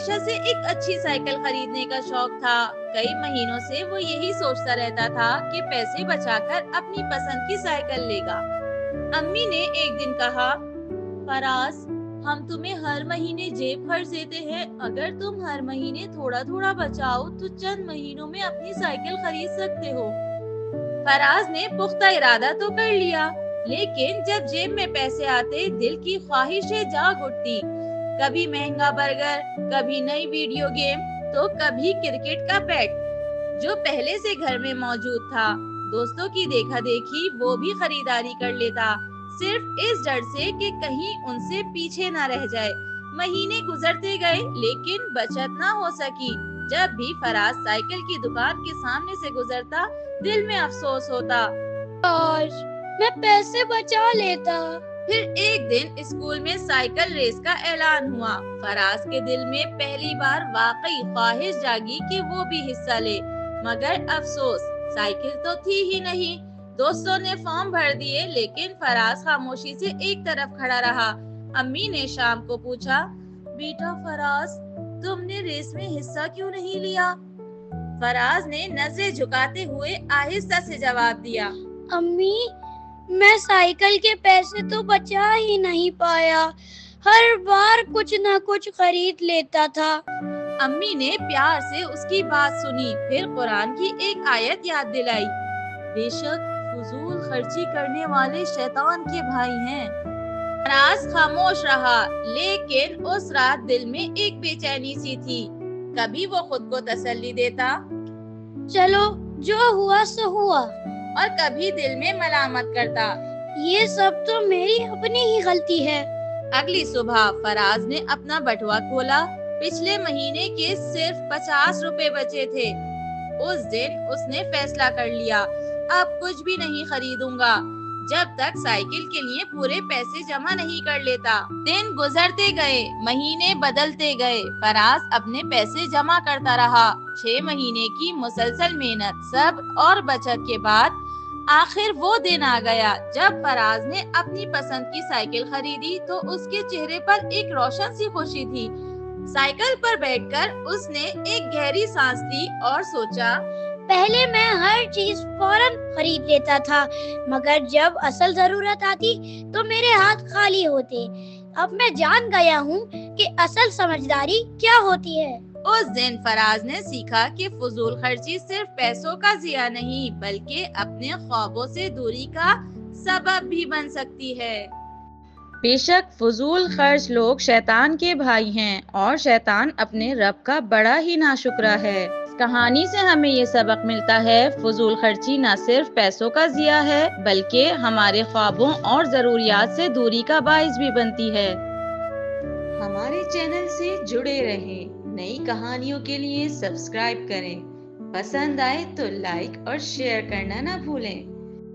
ہمیشہ سے ایک اچھی سائیکل خریدنے کا شوق تھا۔ کئی مہینوں سے وہ یہی سوچتا رہتا تھا کہ پیسے بچا کر اپنی پسند کی سائیکل لے گا۔ امی نے ایک دن کہا، فراز، ہم تمہیں ہر مہینے جیب خرچ دیتے ہیں، اگر تم ہر مہینے تھوڑا تھوڑا بچاؤ تو چند مہینوں میں اپنی سائیکل خرید سکتے ہو۔ فراز نے پختہ ارادہ تو کر لیا، لیکن جب جیب میں پیسے آتے دل کی خواہشیں جاگ اٹھتی۔ کبھی مہنگا برگر، کبھی نئی ویڈیو گیم، تو کبھی کرکٹ کا بیٹ جو پہلے سے گھر میں موجود تھا۔ دوستوں کی دیکھا دیکھی وہ بھی خریداری کر لیتا، صرف اس ڈر سے کہ کہیں ان سے پیچھے نہ رہ جائے۔ مہینے گزرتے گئے لیکن بچت نہ ہو سکی۔ جب بھی فراز سائیکل کی دکان کے سامنے سے گزرتا دل میں افسوس ہوتا، کاش میں پیسے بچا لیتا۔ پھر ایک دن اسکول میں سائیکل ریس کا اعلان ہوا۔ فراز کے دل میں پہلی بار واقعی خواہش جاگی کہ وہ بھی حصہ لے، مگر افسوس سائیکل تو تھی ہی نہیں۔ دوستوں نے فارم بھر دیے لیکن فراز خاموشی سے ایک طرف کھڑا رہا۔ امی نے شام کو پوچھا، بیٹا فراز، تم نے ریس میں حصہ کیوں نہیں لیا؟ فراز نے نظریں جھکاتے ہوئے آہستہ سے جواب دیا، امی، میں سائیکل کے پیسے تو بچا ہی نہیں پایا، ہر بار کچھ نہ کچھ خرید لیتا تھا۔ امی نے پیار سے اس کی بات سنی، پھر قرآن کی ایک آیت یاد دلائی، بے شک فضول خرچی کرنے والے شیطان کے بھائی ہیں۔ فراز خاموش رہا، لیکن اس رات دل میں ایک بے چینی سی تھی۔ کبھی وہ خود کو تسلی دیتا، چلو جو ہوا سو ہوا، اور کبھی دل میں ملامت کرتا، یہ سب تو میری اپنی ہی غلطی ہے۔ اگلی صبح فراز نے اپنا بٹوا کھولا، پچھلے مہینے کے صرف 50 روپے بچے تھے۔ اس دن اس نے فیصلہ کر لیا، اب کچھ بھی نہیں خریدوں گا جب تک سائیکل کے لیے پورے پیسے جمع نہیں کر لیتا۔ دن گزرتے گئے، مہینے بدلتے گئے، فراز اپنے پیسے جمع کرتا رہا۔ 6 مہینے کی مسلسل محنت، صبر اور بچت کے بعد آخر وہ دن آ گیا جب فراز نے اپنی پسند کی سائیکل خریدی تو اس کے چہرے پر ایک روشن سی خوشی تھی۔ سائیکل پر بیٹھ کر اس نے ایک گہری سانس لی اور سوچا، پہلے میں ہر چیز فوراً خرید لیتا تھا، مگر جب اصل ضرورت آتی تو میرے ہاتھ خالی ہوتے۔ اب میں جان گیا ہوں کہ اصل سمجھداری کیا ہوتی ہے۔ اس دن فراز نے سیکھا کہ فضول خرچی صرف پیسوں کا ضیاع نہیں بلکہ اپنے خوابوں سے دوری کا سبب بھی بن سکتی ہے۔ بے شک فضول خرچ لوگ شیطان کے بھائی ہیں اور شیطان اپنے رب کا بڑا ہی ناشکرا ہے۔ کہانی سے ہمیں یہ سبق ملتا ہے، فضول خرچی نہ صرف پیسوں کا ضیاع ہے بلکہ ہمارے خوابوں اور ضروریات سے دوری کا باعث بھی بنتی ہے۔ ہمارے چینل سے جڑے رہیں، نئی کہانیوں کے لیے سبسکرائب کریں، پسند آئے تو لائک اور شیئر کرنا نہ بھولیں۔